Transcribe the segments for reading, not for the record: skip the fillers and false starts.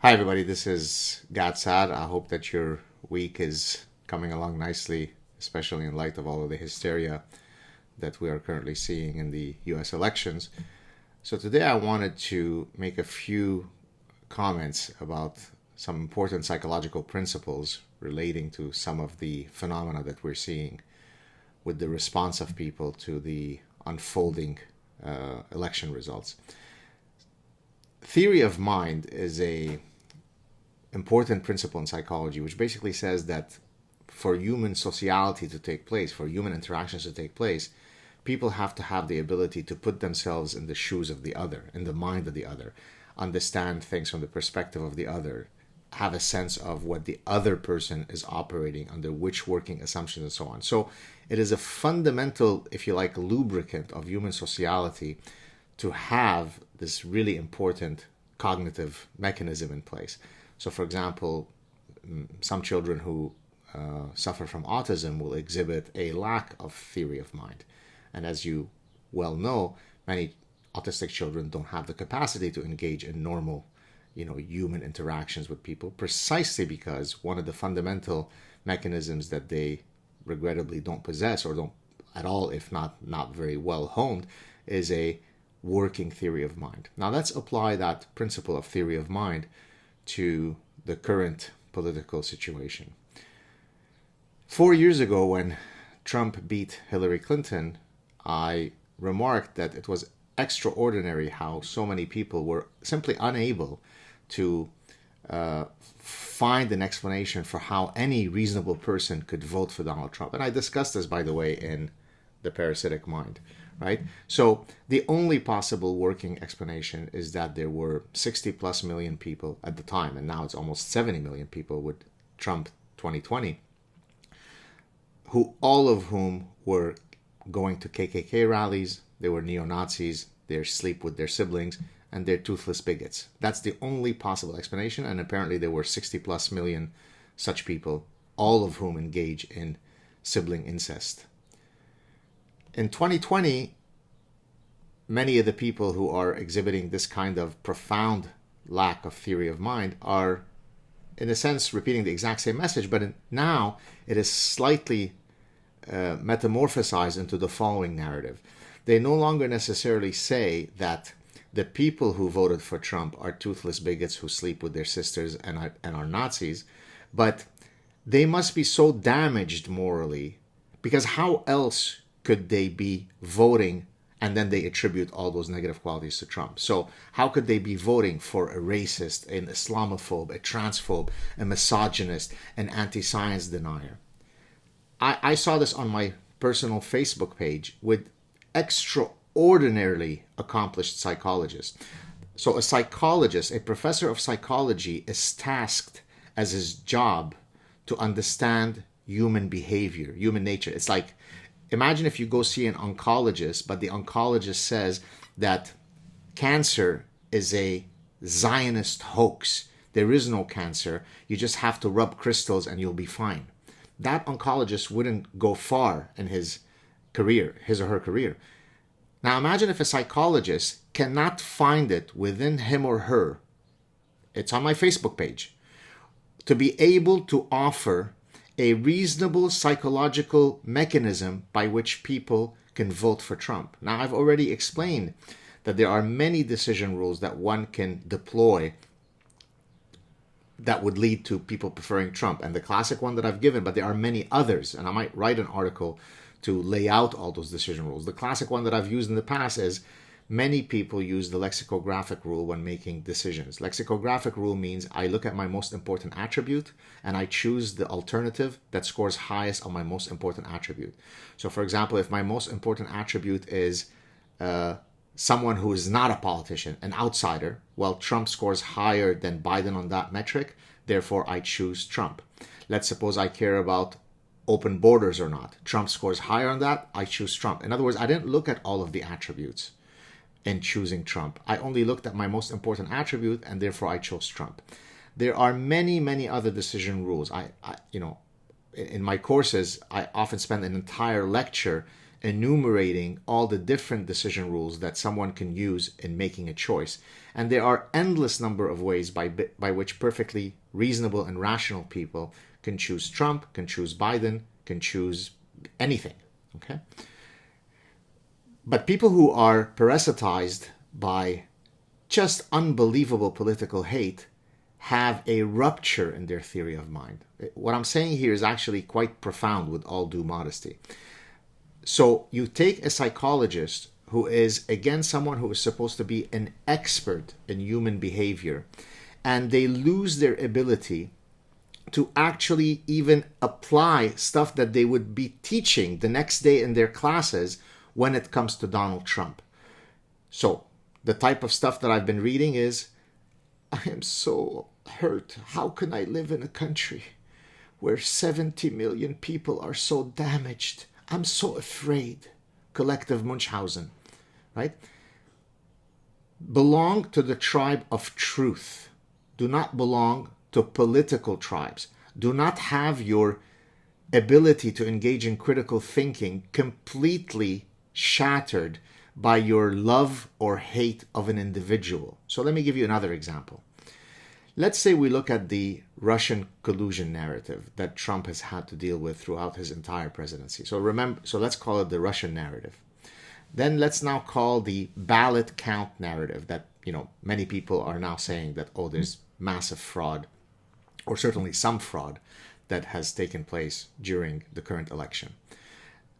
Hi, everybody. This is Gad Saad. I hope that your week is coming along nicely, especially in light of all of the hysteria that we are currently seeing in the US elections. So, today I wanted to make a few comments about some important psychological principles relating to some of the phenomena that we're seeing with the response of people to the unfolding election results. Theory of mind is a important principle in psychology, which basically says that for human sociality to take place, for human interactions to take place, people have to have the ability to put themselves in the shoes of the other, in the mind of the other, understand things from the perspective of the other, have a sense of what the other person is operating under, which working assumptions, and so on. So it is a fundamental, if you like, lubricant of human sociality to have this really important cognitive mechanism in place. So, for example, some children who suffer from autism will exhibit a lack of theory of mind. And as you well know, many autistic children don't have the capacity to engage in normal, human interactions with people, precisely because one of the fundamental mechanisms that they regrettably don't possess, or don't at all, if not very well honed, is a working theory of mind. Now, let's apply that principle of theory of mind to the current political situation. 4 years ago, when Trump beat Hillary Clinton, I remarked that it was extraordinary how so many people were simply unable to find an explanation for how any reasonable person could vote for Donald Trump. And I discussed this, by the way, in the Parasitic Mind. Right? So the only possible working explanation is that there were 60 plus million people at the time, and now it's almost 70 million people with Trump 2020, who all of whom were going to KKK rallies, they were neo-Nazis, they sleep with their siblings, and they're toothless bigots. That's the only possible explanation, and apparently there were 60 plus million such people, all of whom engage in sibling incest. In 2020, many of the people who are exhibiting this kind of profound lack of theory of mind are, in a sense, repeating the exact same message, but now it is slightly metamorphosized into the following narrative. They no longer necessarily say that the people who voted for Trump are toothless bigots who sleep with their sisters and are Nazis, but they must be so damaged morally, because how else could they be voting and then they attribute all those negative qualities to Trump? So how could they be voting for a racist, an Islamophobe, a transphobe, a misogynist, an anti-science denier? I saw this on my personal Facebook page with extraordinarily accomplished psychologists. So a psychologist, a professor of psychology, is tasked as his job to understand human behavior, human nature. It's like, imagine if you go see an oncologist, but the oncologist says that cancer is a Zionist hoax. There is no cancer. You just have to rub crystals and you'll be fine. That oncologist wouldn't go far in his career, his or her career. Now imagine if a psychologist cannot find it within him or her, it's on my Facebook page, to be able to offer a reasonable psychological mechanism by which people can vote for Trump. Now, I've already explained that there are many decision rules that one can deploy that would lead to people preferring Trump. And the classic one that I've given, but there are many others, and I might write an article to lay out all those decision rules. The classic one that I've used in the past is many people use the lexicographic rule when making decisions. Lexicographic rule means I look at my most important attribute and I choose the alternative that scores highest on my most important attribute. So for example, if my most important attribute is someone who is not a politician, an outsider, well, Trump scores higher than Biden on that metric, therefore I choose Trump. Let's suppose I care about open borders or not. Trump scores higher on that, I choose Trump. In other words, I didn't look at all of the attributes in choosing Trump. I only looked at my most important attribute and therefore I chose Trump. There are many, many other decision rules. In my courses, I often spend an entire lecture enumerating all the different decision rules that someone can use in making a choice. And there are endless number of ways by which perfectly reasonable and rational people can choose Trump, can choose Biden, can choose anything. Okay? But people who are parasitized by just unbelievable political hate have a rupture in their theory of mind. What I'm saying here is actually quite profound, with all due modesty. So you take a psychologist who is, again, someone who is supposed to be an expert in human behavior, and they lose their ability to actually even apply stuff that they would be teaching the next day in their classes when it comes to Donald Trump. So the type of stuff that I've been reading is, I am so hurt. How can I live in a country where 70 million people are so damaged? I'm so afraid. Collective Munchausen, right? Belong to the tribe of truth. Do not belong to political tribes. Do not have your ability to engage in critical thinking completely shattered by your love or hate of an individual. So let me give you another example. Let's say we look at the Russian collusion narrative that Trump has had to deal with throughout his entire presidency. So let's call it the Russian narrative. Then let's now call the ballot count narrative that, many people are now saying that, there's massive fraud, or certainly some fraud, that has taken place during the current election.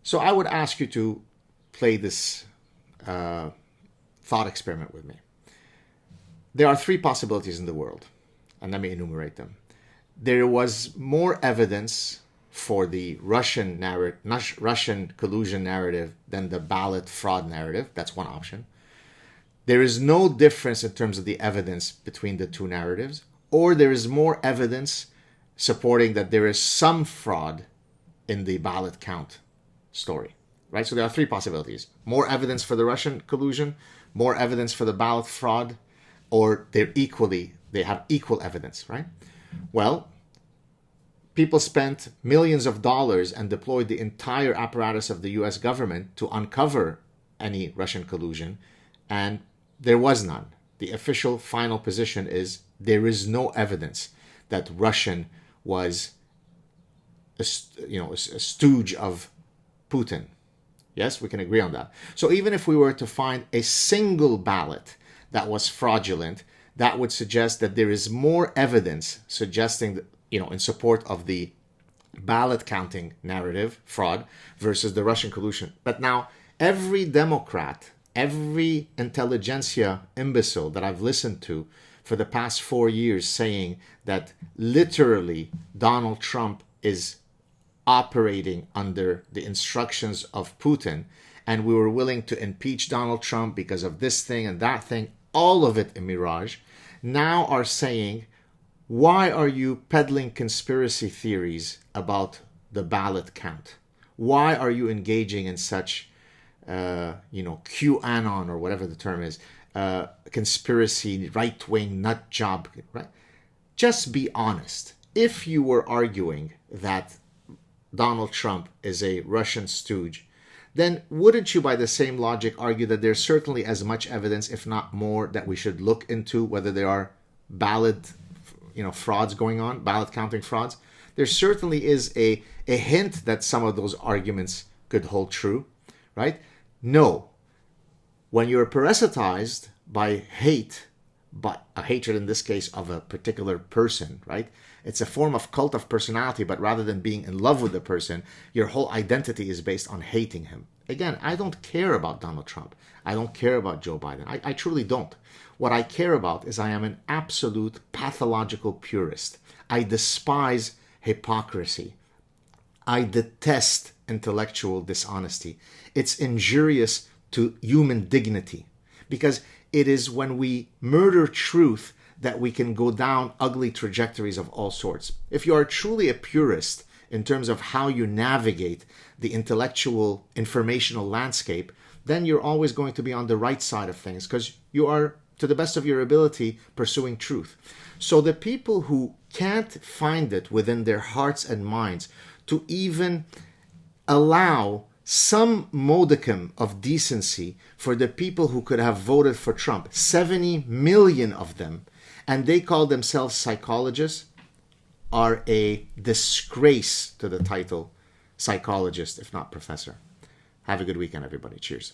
So I would ask you to play this thought experiment with me. There are three possibilities in the world, and let me enumerate them. There was more evidence for the Russian collusion narrative than the ballot fraud narrative. That's one option. There is no difference in terms of the evidence between the two narratives, or there is more evidence supporting that there is some fraud in the ballot count story. Right? So there are three possibilities. More evidence for the Russian collusion, more evidence for the ballot fraud, or they have equal evidence, right? Well, people spent millions of dollars and deployed the entire apparatus of the US government to uncover any Russian collusion, and there was none. The official final position is there is no evidence that Russian was a stooge of Putin. Yes, we can agree on that. So even if we were to find a single ballot that was fraudulent, that would suggest that there is more evidence suggesting that, in support of the ballot counting narrative, fraud, versus the Russian collusion. But now, every Democrat, every intelligentsia imbecile that I've listened to for the past 4 years saying that literally Donald Trump is operating under the instructions of Putin, and we were willing to impeach Donald Trump because of this thing and that thing, all of it a mirage, now are saying, why are you peddling conspiracy theories about the ballot count? Why are you engaging in such, QAnon, or whatever the term is, conspiracy, right-wing nut job, right? Just be honest. If you were arguing that Donald Trump is a Russian stooge, then wouldn't you, by the same logic, argue that there's certainly as much evidence, if not more, that we should look into whether there are ballot, frauds going on, ballot counting frauds? There certainly is a hint that some of those arguments could hold true, right? No. When you're parasitized by hate, but a hatred in this case of a particular person, right? It's a form of cult of personality, but rather than being in love with the person, your whole identity is based on hating him. Again, I don't care about Donald Trump. I don't care about Joe Biden. I truly don't. What I care about is I am an absolute pathological purist. I despise hypocrisy. I detest intellectual dishonesty. It's injurious to human dignity, because it is when we murder truth that we can go down ugly trajectories of all sorts. If you are truly a purist in terms of how you navigate the intellectual informational landscape, then you're always going to be on the right side of things, because you are, to the best of your ability, pursuing truth. So the people who can't find it within their hearts and minds to even allow some modicum of decency for the people who could have voted for Trump, 70 million of them, and they call themselves psychologists, are a disgrace to the title psychologist, if not professor. Have a good weekend, everybody. Cheers.